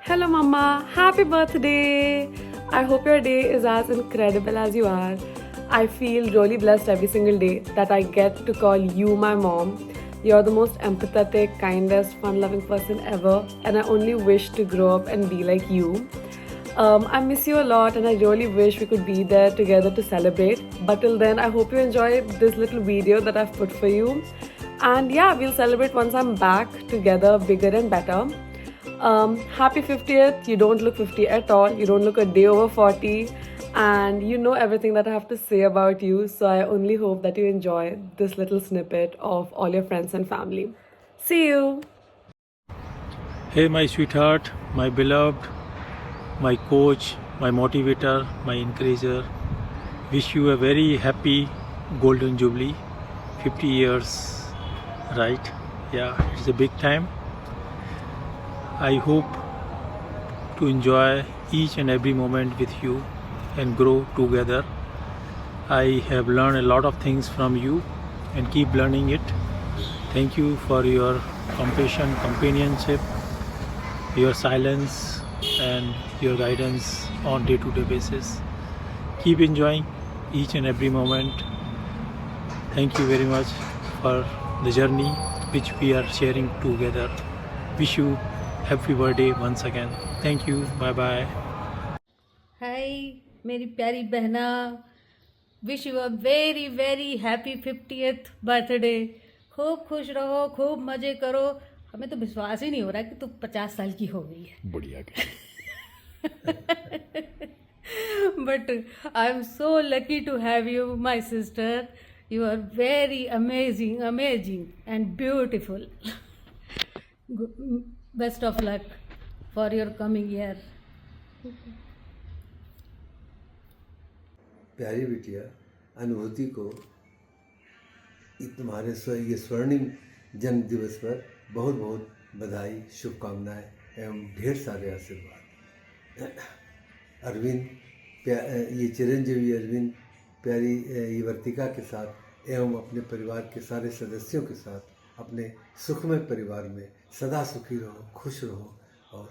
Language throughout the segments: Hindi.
Hello, Mama. Happy birthday. I hope your day is as incredible as you are. I feel really blessed every single day that I get to call you my mom. You're the most empathetic, kindest, fun loving person ever, and I only wish to grow up and be like you. I miss you a lot, and I really wish we could be there together to celebrate. But till then, I hope you enjoy this little video that I've put for you. And yeah, we'll celebrate once I'm back together, bigger and better. Happy 50th. You don't look 50 at all. You don't look a day over 40. And you know everything that I have to say about you. So I only hope that you enjoy this little snippet of all your friends and family. See you. Hey, my sweetheart, my beloved, my coach, my motivator, my encourager. Wish you a very happy golden jubilee. 50 years, right? Yeah, it's a big time. I hope to enjoy each and every moment with you and grow together. I have learned a lot of things from you and keep learning it. Thank you for your compassion, companionship, your silence and your guidance on day-to-day basis. Keep enjoying each and every moment. Thank you very much for the journey which we are sharing together. Wish you happy birthday once again. Thank you. Bye bye. हाय मेरी प्यारी बहना, wish you a very very happy 50th birthday. खूब खुश रहो, खूब मज़े करो। हमें तो विश्वास ही नहीं हो रहा कि तू 50 साल की हो गई है। बढ़िया। But I am so lucky to have you my sister. You are very amazing amazing and beautiful. Best of luck for your coming year. प्यारी बिटिया, अनुभूति को तुम्हारे ये स्वर्णिम जन्म दिवस पर बहुत बहुत बधाई, शुभकामनाएं एवं ढेर सारे आशीर्वाद। अरविंद, ये चिरंजीवी अरविंद प्यारी ये वर्तिका के साथ एवं अपने परिवार के सारे सदस्यों के साथ अपने सुखमय परिवार में सदा सुखी रहो, खुश रहो और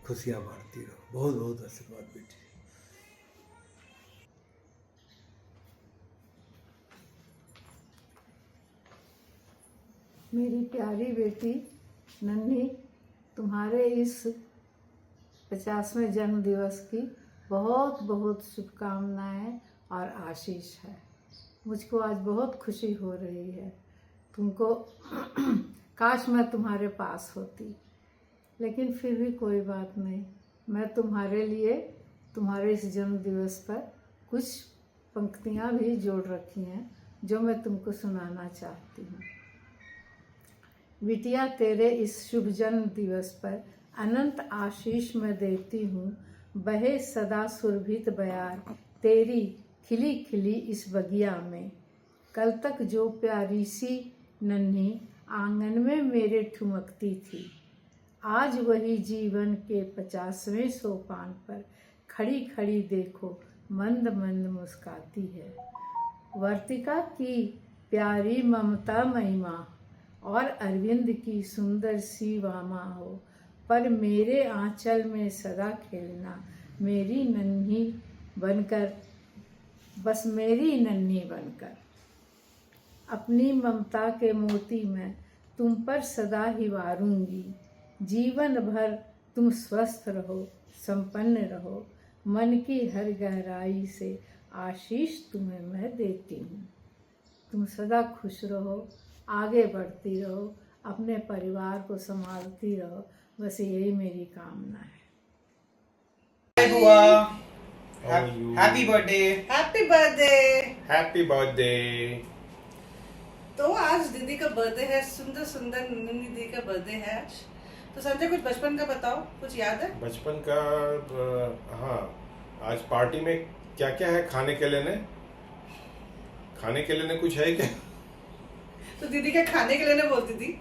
खुशियाँ बांटती रहो। बहुत बहुत आशीर्वाद बेटी। मेरी प्यारी बेटी नन्ही, तुम्हारे इस 50वें जन्म दिवस की बहुत बहुत शुभकामनाएं और आशीष है। मुझको आज बहुत खुशी हो रही है। तुमको काश मैं तुम्हारे पास होती, लेकिन फिर भी कोई बात नहीं। मैं तुम्हारे लिए तुम्हारे इस जन्म दिवस पर कुछ पंक्तियां भी जोड़ रखी हैं जो मैं तुमको सुनाना चाहती हूँ। बिटिया, तेरे इस शुभ जन्म दिवस पर अनंत आशीष मैं देती हूँ। बहे सदा सुरभित बयार तेरी खिली खिली इस बगिया में। कल तक जो प्यारी सी नन्ही आंगन में मेरे ठुमकती थी, आज वही जीवन के 50वें सोपान पर खड़ी खड़ी देखो मंद मंद मुस्काती है। वर्तिका की प्यारी ममता महिमा और अरविंद की सुंदर सी वामा हो, पर मेरे आंचल में सदा खेलना मेरी नन्ही बनकर, बस मेरी नन्ही बनकर। अपनी ममता के मोती मैं तुम पर सदा ही वारूंगी। जीवन भर तुम स्वस्थ रहो, संपन्न रहो। मन की हर गहराई से आशीष तुम्हें मैं देती हूँ। तुम सदा खुश रहो, आगे बढ़ती रहो, अपने परिवार को संभालती रहो। बस यही मेरी कामना है। हाय बुआ, How are you? Happy birthday. Happy birthday. Happy birthday. तो आज दीदी का बर्थडे है, सुंदर सुंदर नन्ही दीदी का बर्थडे है आज। तो संजय, कुछ बचपन का बताओ, कुछ याद है? बचपन का हाँ, आज पार्टी में क्या क्या है खाने के लिए? खाने के लिए कुछ है क्या? तो दीदी के खाने के लिए बोलती थी।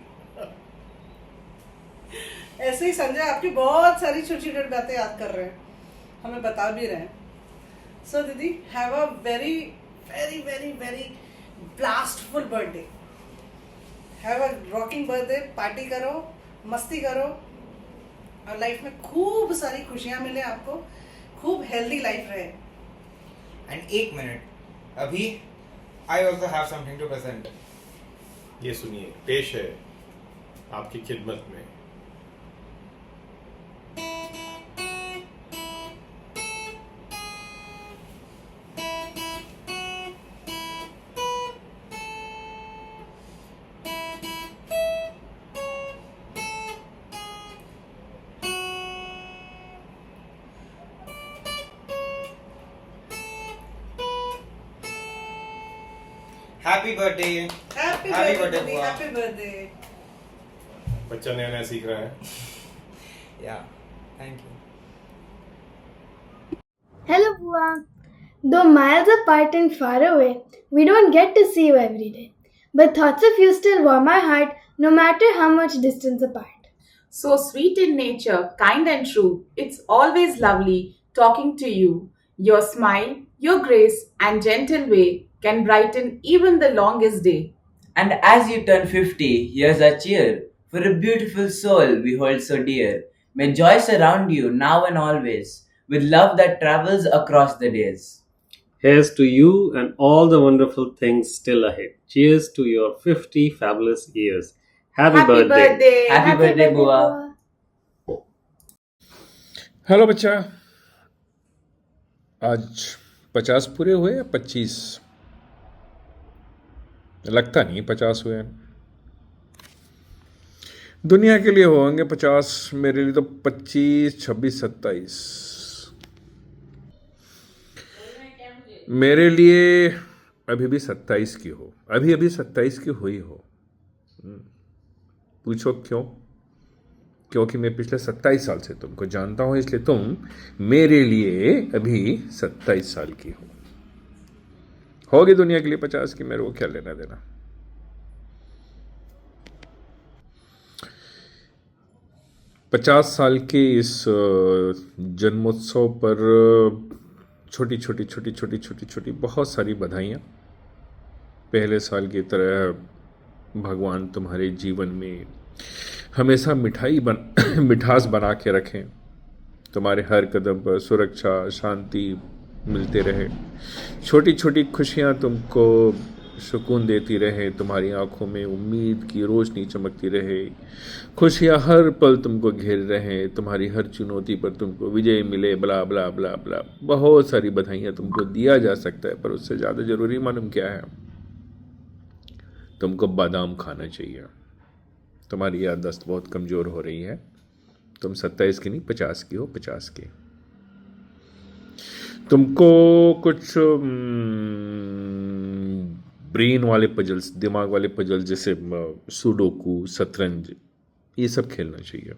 ऐसे ही संजय आपकी बहुत सारी छोटी छोटी बातें याद कर रहे हैं, हमें बता भी रहे हैं। सो दीदी, have a very very very very blastful birthday. Have a rocking birthday. Party करो, मस्ती करो, और लाइफ में खूब सारी खुशियां मिले आपको, खूब हेल्दी लाइफ रहे। And 1 minute. Abhi, I also have something to present. ये सुनिए, पेश है आपकी खिदमत में Happy birthday. Happy Happy birthday birthday, दीदी, बुआ. Happy birthday. बच्चा नया नया सीख रहा है। Yeah. Thank you. Hello, Bua. Though miles apart and far away, we don't get to see you every day. But thoughts of you still warm my heart no matter how much distance apart. So sweet in nature, kind and true. It's always lovely talking to you. Your smile, your grace, and gentle way can brighten even the longest day. And as you turn 50, here's our cheer for a beautiful soul we hold so dear. May joy surround you now and always with love that travels across the days. Here's to you and all the wonderful things still ahead. Cheers to your 50 fabulous years. Happy birthday. Happy birthday, Bua. Hello बच्चा, आज 50 पूरे हुए या 25? लगता नहीं 50 हुए। दुनिया के लिए होंगे 50, मेरे लिए तो 25, 26, 27। मेरे लिए अभी भी 27 की हो, अभी 27 की हुई हो। पूछो क्यों? क्योंकि मैं पिछले 27 साल से तुमको जानता हूं, इसलिए तुम मेरे लिए अभी 27 साल की हो। होगी दुनिया के लिए 50 की, मेरे को क्या लेना देना। पचास साल के इस जन्मोत्सव पर छोटी छोटी बहुत सारी बधाइयाँ। पहले साल की तरह भगवान तुम्हारे जीवन में हमेशा मिठास बना के रखें, तुम्हारे हर कदम पर सुरक्षा शांति मिलते रहे, छोटी छोटी खुशियाँ तुमको सुकून देती रहे, तुम्हारी आंखों में उम्मीद की रोशनी चमकती रहे, खुशियाँ हर पल तुमको घेर रहे, तुम्हारी हर चुनौती पर तुमको विजय मिले, ब्ला ब्ला ब्ला ब्ला। बहुत सारी बधाइयाँ तुमको दिया जा सकता है, पर उससे ज़्यादा ज़रूरी मालूम क्या है? तुमको बादाम खाना चाहिए। तुम्हारी याददाश्त बहुत कमज़ोर हो रही है। तुम 27 की नहीं 50 की हो, 50 की। तुमको कुछ ब्रेन वाले पजल्स, दिमाग वाले पजल्स जैसे सुडोकू, शतरंज, ये सब खेलना चाहिए।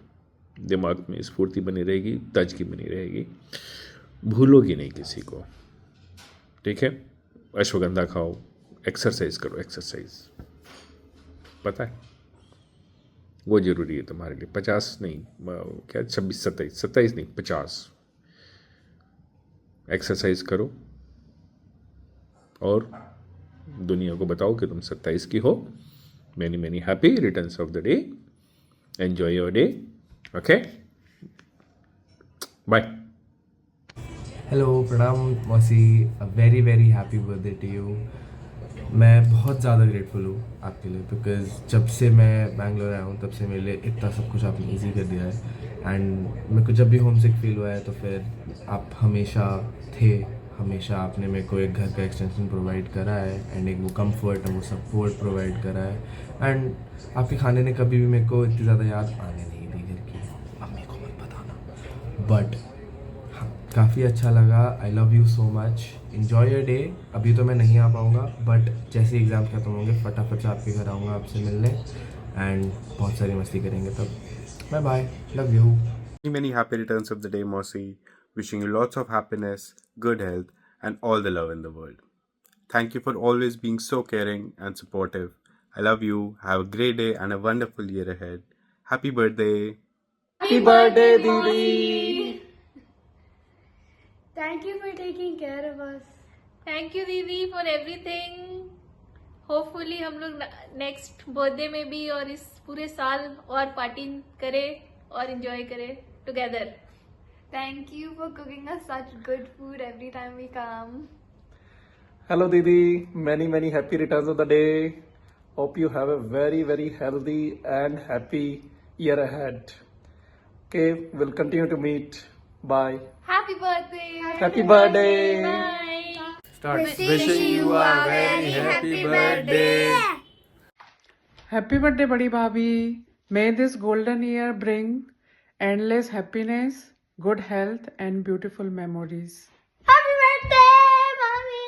दिमाग में स्फूर्ति बनी रहेगी, ताजगी बनी रहेगी, भूलोगी नहीं किसी को। ठीक है? अश्वगंधा खाओ, एक्सरसाइज करो, एक्सरसाइज पता है वो ज़रूरी है तुम्हारे लिए। 50 नहीं, क्या 26, 27 नहीं 50। एक्सरसाइज करो और दुनिया को बताओ कि तुम 27 की हो। Many many happy returns of the day. Enjoy your day. Okay, bye. Hello, प्रणाम मौसी, a very very happy birthday to you. मैं बहुत ज़्यादा ग्रेटफुल हूँ आपके लिए, बिकॉज़ जब से मैं बैंगलोर आया हूँ तब से मेरे लिए इतना सब कुछ आपने इजी कर दिया है। एंड मेरे को जब भी होम सिक फील हुआ है तो फिर आप हमेशा थे, हमेशा आपने मेरे को एक घर का एक्सटेंशन प्रोवाइड करा है, एंड एक वो कंफर्ट और वो सपोर्ट प्रोवाइड करा है। एंड आपके खाने ने कभी भी मेरे को इतनी ज़्यादा याद आने नहीं दी घर की। मम्मी को मत बताना, बट हाँ, काफ़ी अच्छा लगा। I love you so much. Enjoy your day. अभी तो मैं नहीं आ पाऊँगा, बट जैसे एग्ज़ाम खत्म होंगे फटाफट से आपके घर आऊँगा आपसे मिलने, एंड बहुत सारी मस्ती करेंगे तब। Bye bye, love you. Many happy returns of the day, Mosi. Wishing you lots of happiness, good health, and all the love in the world. Thank you for always being so caring and supportive. I love you. Have a great day and a wonderful year ahead. Happy birthday. Happy birthday, Didi. Thank you for taking care of us. Thank you दीदी फॉर एवरीथिंग। होपफुली हम लोग नेक्स्ट बर्थडे में भी और इस पूरे साल और पार्टी करें और एंजॉय करें। together. Thank you for cooking us such good food every time we come. Hello Didi, many happy returns of the day. Hope you have a very healthy and happy year ahead. Okay, we'll continue to meet. Bye. Happy birthday! Happy birthday! Bye! Start. Wishing you a very happy birthday! Happy birthday, Badi Bhabhi. May this golden year bring endless happiness, good health, and beautiful memories. Happy birthday, mommy!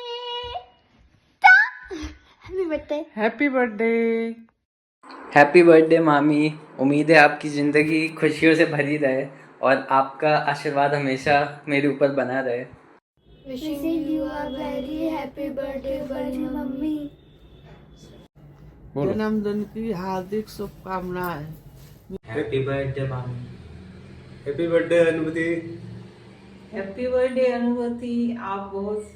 Happy birthday! Happy birthday! Happy birthday मामी। उम्मीद है आपकी ज़िंदगी खुशियों से भरी रहे और आपका आशीर्वाद हमेशा मेरे ऊपर बना रहे। Wishing you a very happy birthday, बड़ी मम्मी। जन्मदिन की हार्दिक शुभकामनाएं। हैप्पी बर्थडे मामी। हैप्पी बर्थडे अनुभूति। हैप्पी बर्थडे अनुभूति। आप बहुत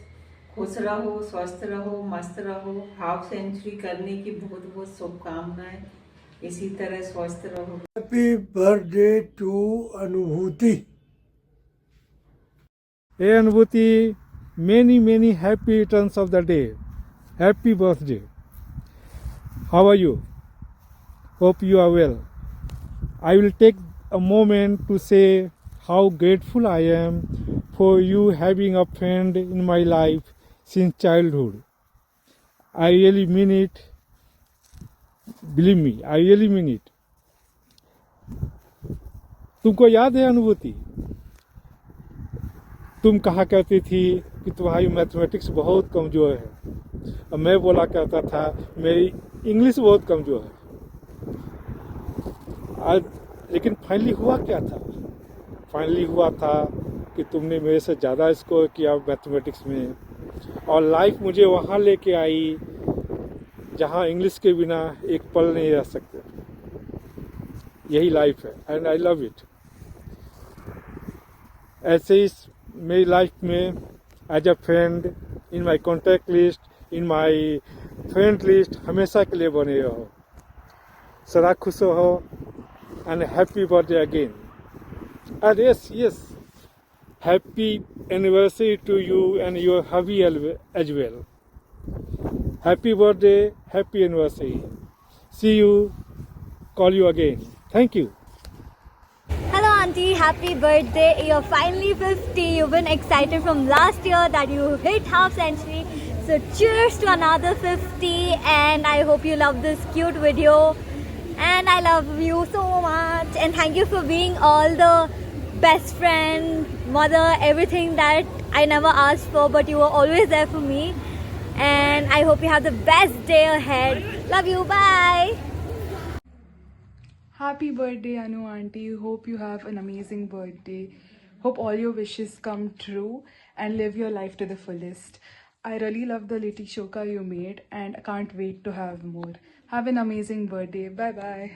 खुश रहो, स्वस्थ रहो, मस्त रहो। हाफ सेंचुरी करने की बहुत बहुत शुभकामनाएं। इसी तरह स्वस्थ रहो। हैप्पी बर्थडे टू अनुभूति। Hey Anubhuti, many happy returns of the day. Happy birthday. How are you? Hope you are well. I will take a moment to say how grateful I am for you having a friend in my life since childhood. I really mean it. Believe me, I really mean it. तुमको याद है अनुभूति, तुम कहा करती थी कि तुम्हारी मैथमेटिक्स बहुत कमज़ोर है और मैं बोला करता था मेरी इंग्लिश बहुत कमज़ोर है। आज लेकिन फाइनली हुआ क्या था? फाइनली हुआ था कि तुमने मेरे से ज़्यादा स्कोर किया मैथमेटिक्स में और लाइफ मुझे वहाँ लेके आई जहाँ इंग्लिश के बिना एक पल नहीं रह सकते। यही लाइफ है एंड आई लव इट। ऐसे ही मेरी लाइफ में as a friend, in my contact list, in my friend list हमेशा के लिए बने रहो। सदा खुश रहो and happy birthday again. And yes, happy anniversary to you and your hubby as well. Happy birthday, happy anniversary. See you, call you again. Thank you. Hello auntie, happy birthday. You're finally 50. You've been excited from last year that you hit half century. So cheers to another 50 and I hope you love this cute video. And I love you so much and thank you for being all the best friend, mother, everything that I never asked for, but you were always there for me. And I hope you have the best day ahead. Love you, bye. Happy birthday, Anu auntie. Hope you have an amazing birthday. Hope all your wishes come true and live your life to the fullest. I really love the Liti Shoka you made and I can't wait to have more. Have an amazing birthday. Bye bye.